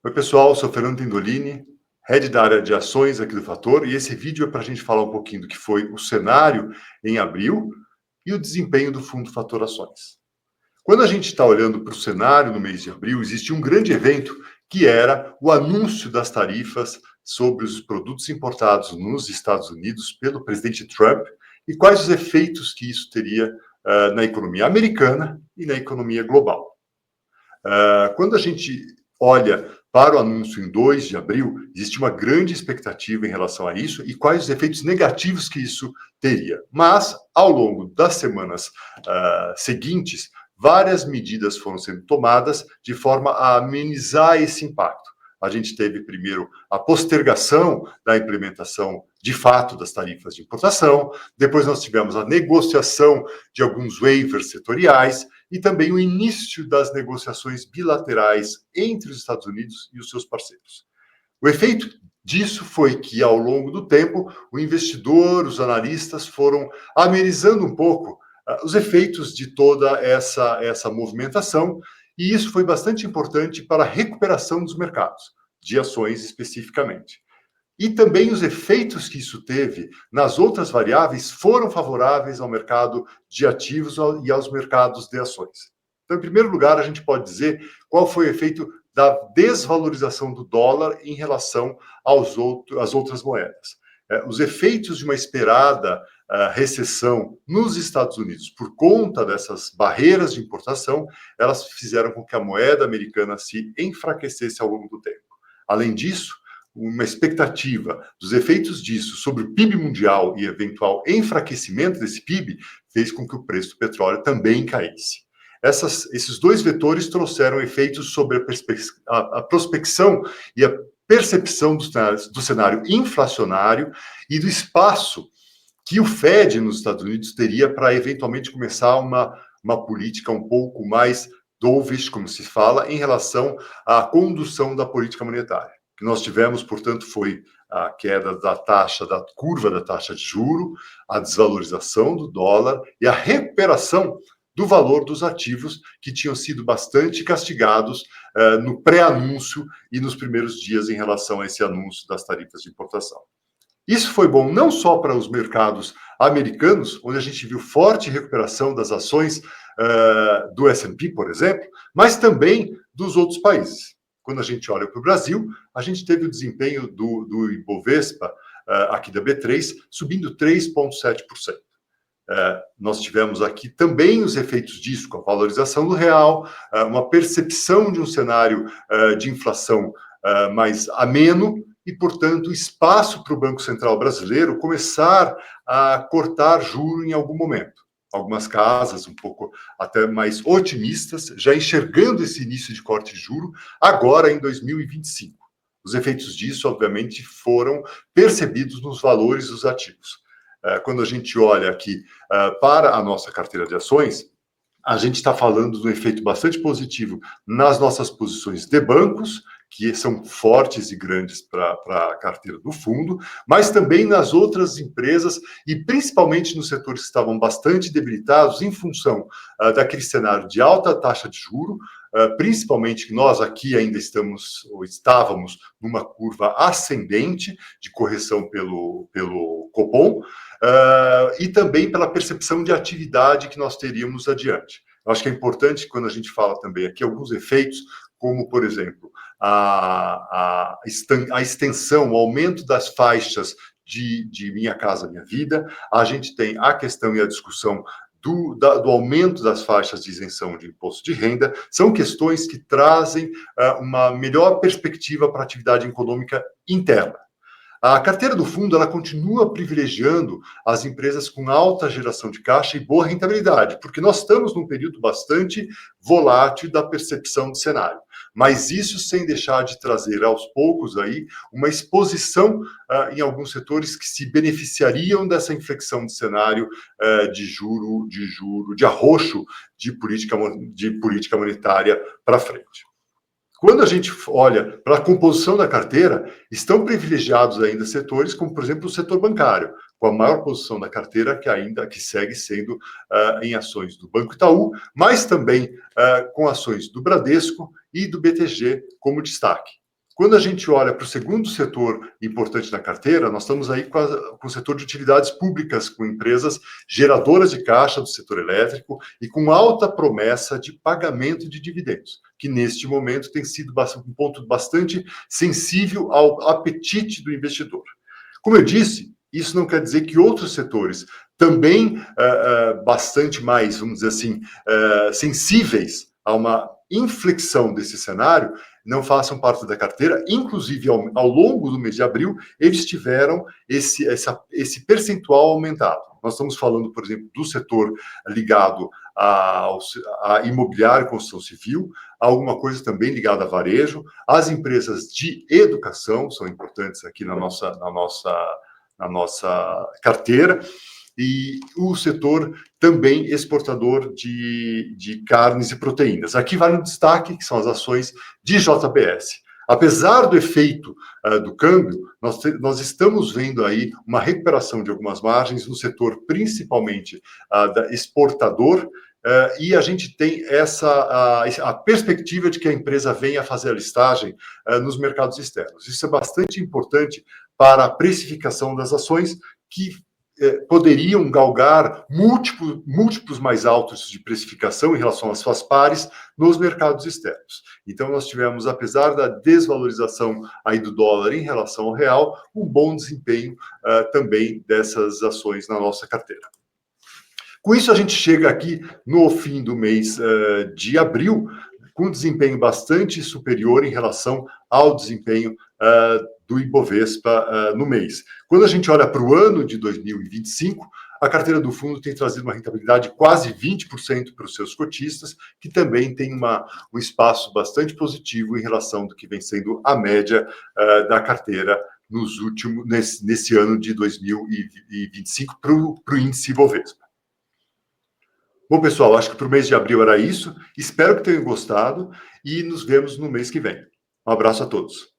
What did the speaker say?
Oi, pessoal, sou Fernando Tendolini, head da área de ações aqui do Fator, e esse vídeo é para a gente falar um pouquinho do que foi o cenário em abril e o desempenho do Fundo Fator Ações. Quando a gente está olhando para o cenário no mês de abril, existia um grande evento que era o anúncio das tarifas sobre os produtos importados nos Estados Unidos pelo presidente Trump e quais os efeitos que isso teria na economia americana e na economia global. Quando a gente olha para o anúncio em 2 de abril, existe uma grande expectativa em relação a isso e quais os efeitos negativos que isso teria. Mas, ao longo das semanas seguintes, várias medidas foram sendo tomadas de forma a amenizar esse impacto. A gente teve, primeiro, a postergação da implementação de fato das tarifas de importação, depois nós tivemos a negociação de alguns waivers setoriais e também o início das negociações bilaterais entre os Estados Unidos e os seus parceiros. O efeito disso foi que, ao longo do tempo, o investidor, os analistas foram amenizando um pouco os efeitos de toda essa movimentação, e isso foi bastante importante para a recuperação dos mercados, de ações especificamente. E também os efeitos que isso teve nas outras variáveis foram favoráveis ao mercado de ativos e aos mercados de ações. Então, em primeiro lugar, a gente pode dizer qual foi o efeito da desvalorização do dólar em relação às outras moedas. Os efeitos de uma esperada recessão nos Estados Unidos por conta dessas barreiras de importação, elas fizeram com que a moeda americana se enfraquecesse ao longo do tempo. Além disso, uma expectativa dos efeitos disso sobre o PIB mundial e eventual enfraquecimento desse PIB fez com que o preço do petróleo também caísse. Esses dois vetores trouxeram efeitos sobre a prospecção e a percepção do cenário inflacionário e do espaço que o Fed nos Estados Unidos teria para eventualmente começar uma política um pouco mais dovish, como se fala, em relação à condução da política monetária. O que nós tivemos, portanto, foi a queda da curva da taxa de juro, a desvalorização do dólar e a recuperação do valor dos ativos que tinham sido bastante castigados no pré-anúncio e nos primeiros dias em relação a esse anúncio das tarifas de importação. Isso foi bom não só para os mercados americanos, onde a gente viu forte recuperação das ações do S&P, por exemplo, mas também dos outros países. Quando a gente olha para o Brasil, a gente teve o desempenho do Ibovespa, aqui da B3, subindo 3,7%. Nós tivemos aqui também os efeitos disso, com a valorização do real, uma percepção de um cenário de inflação mais ameno e, portanto, espaço para o Banco Central brasileiro começar a cortar juro em algum momento. Algumas casas um pouco até mais otimistas, já enxergando esse início de corte de juro agora em 2025. Os efeitos disso, obviamente, foram percebidos nos valores dos ativos. Quando a gente olha aqui para a nossa carteira de ações, a gente está falando de um efeito bastante positivo nas nossas posições de bancos, que são fortes e grandes para a carteira do fundo, mas também nas outras empresas e principalmente nos setores que estavam bastante debilitados em função daquele cenário de alta taxa de juro, principalmente que nós aqui ainda estávamos numa curva ascendente de correção pelo Copom, e também pela percepção de atividade que nós teríamos adiante. Eu acho que é importante, quando a gente fala também aqui, alguns efeitos, como, por exemplo, a extensão, o aumento das faixas de Minha Casa Minha Vida, a gente tem a questão e a discussão do aumento das faixas de isenção de imposto de renda, são questões que trazem uma melhor perspectiva para a atividade econômica interna. A carteira do fundo ela continua privilegiando as empresas com alta geração de caixa e boa rentabilidade, porque nós estamos num período bastante volátil da percepção do cenário. Mas isso sem deixar de trazer aos poucos aí uma exposição em alguns setores que se beneficiariam dessa inflexão de cenário de arroxo de política monetária para frente. Quando a gente olha para a composição da carteira, estão privilegiados ainda setores como, por exemplo, o setor bancário, com a maior posição da carteira que segue sendo em ações do Banco Itaú, mas também com ações do Bradesco e do BTG como destaque. Quando a gente olha para o segundo setor importante da carteira, nós estamos aí com o setor de utilidades públicas, com empresas geradoras de caixa do setor elétrico e com alta promessa de pagamento de dividendos, que neste momento tem sido um ponto bastante sensível ao apetite do investidor. Como eu disse, isso não quer dizer que outros setores também bastante mais, vamos dizer assim, sensíveis a uma inflexão desse cenário, não façam parte da carteira. Inclusive, ao longo do mês de abril, eles tiveram esse percentual aumentado. Nós estamos falando, por exemplo, do setor ligado a imobiliário e construção civil, alguma coisa também ligada a varejo, as empresas de educação são importantes aqui na nossa carteira, e o setor também exportador de carnes e proteínas. Aqui vale um destaque, que são as ações de JBS. Apesar do efeito do câmbio, nós estamos vendo aí uma recuperação de algumas margens no setor, principalmente da exportador, e a gente tem a perspectiva de que a empresa venha a fazer a listagem nos mercados externos. Isso é bastante importante para a precificação das ações, que poderiam galgar múltiplos mais altos de precificação em relação às suas pares nos mercados externos. Então, nós tivemos, apesar da desvalorização aí do dólar em relação ao real, um bom desempenho também dessas ações na nossa carteira. Com isso, a gente chega aqui no fim do mês de abril, com desempenho bastante superior em relação ao desempenho do Ibovespa no mês. Quando a gente olha para o ano de 2025, a carteira do fundo tem trazido uma rentabilidade de quase 20% para os seus cotistas, que também tem um espaço bastante positivo em relação do que vem sendo a média da carteira nesse ano de 2025 para o índice Ibovespa. Bom, pessoal, acho que para o mês de abril era isso. Espero que tenham gostado e nos vemos no mês que vem. Um abraço a todos.